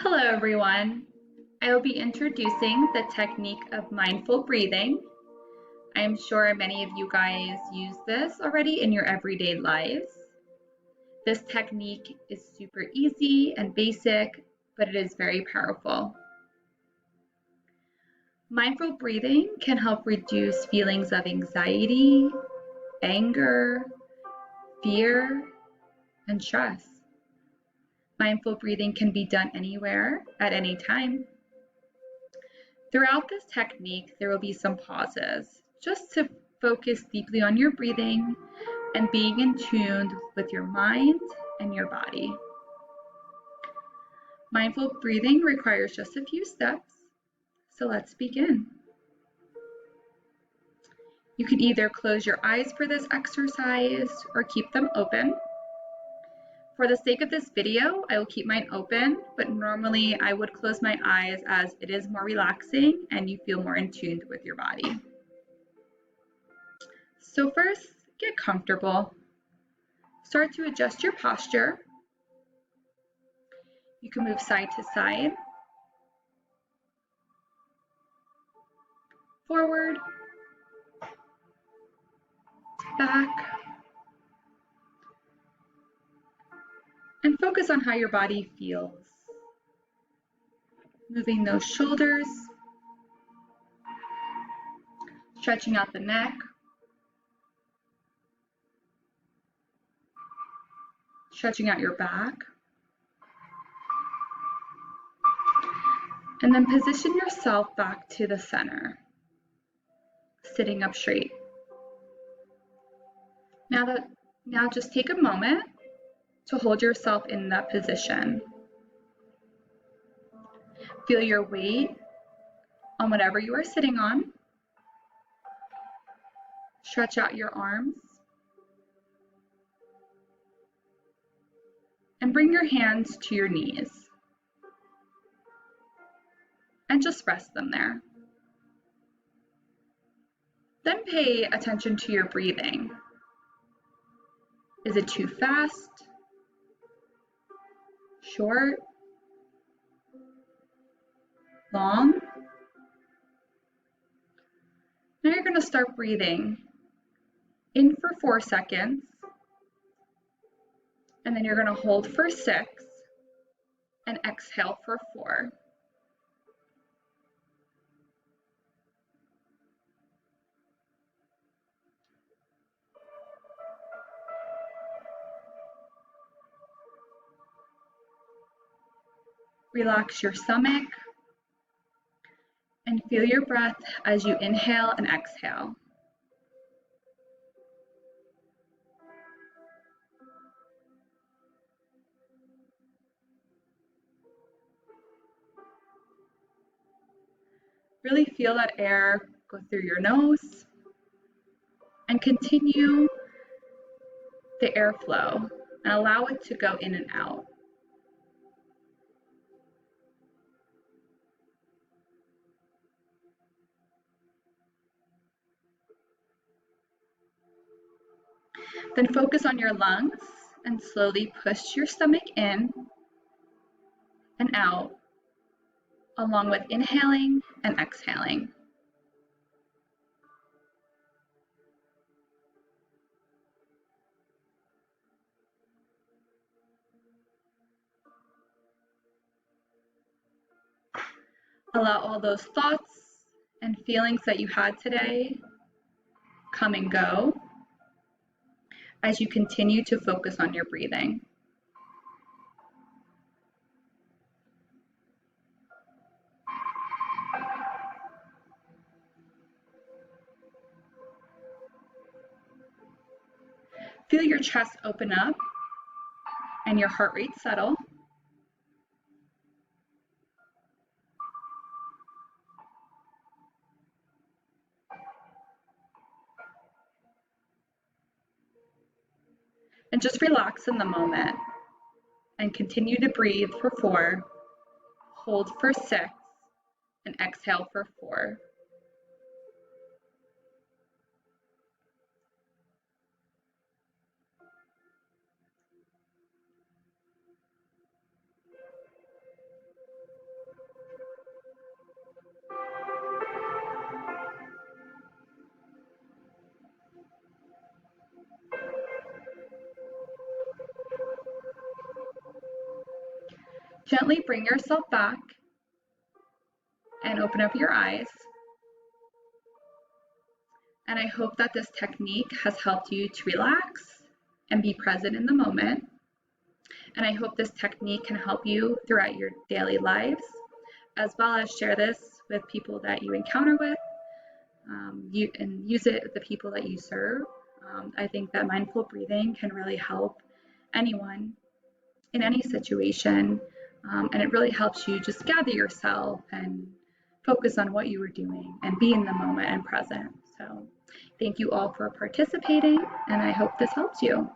Hello, everyone. I will be introducing the technique of mindful breathing. I am sure many of you guys use this already in your everyday lives. This technique is super easy and basic, but it is very powerful. Mindful breathing can help reduce feelings of anxiety, anger, fear, and stress. Mindful breathing can be done anywhere at any time. Throughout this technique, there will be some pauses just to focus deeply on your breathing and being in tune with your mind and your body. Mindful breathing requires just a few steps, so let's begin. You can either close your eyes for this exercise or keep them open. For the sake of this video, I will keep mine open, but normally I would close my eyes as it is more relaxing and you feel more in tune with your body. So first, get comfortable. Start to adjust your posture. You can move side to side, forward, back, and focus on how your body feels. Moving those shoulders, stretching out the neck, stretching out your back, and then position yourself back to the center, sitting up straight. Now just take a moment to hold yourself in that position. Feel your weight on whatever you are sitting on. Stretch out your arms. And bring your hands to your knees. And just rest them there. Then pay attention to your breathing. Is it too fast? Short? Long? Now you're going to start breathing in for 4 seconds, and then you're going to hold for 6 and exhale for 4. Relax your stomach and feel your breath as you inhale and exhale. Really feel that air go through your nose and continue the airflow and allow it to go in and out. Then focus on your lungs and slowly push your stomach in and out, along with inhaling and exhaling. Allow all those thoughts and feelings that you had today come and go as you continue to focus on your breathing. Feel your chest open up and your heart rate settle. And just relax in the moment and continue to breathe for 4, hold for 6, and exhale for 4. Gently bring yourself back and open up your eyes. And I hope that this technique has helped you to relax and be present in the moment. And I hope this technique can help you throughout your daily lives, as well as share this with people that you encounter with, and use it with the people that you serve. I think that mindful breathing can really help anyone in any situation, and it really helps you just gather yourself and focus on what you were doing and be in the moment and present. So thank you all for participating, and I hope this helps you.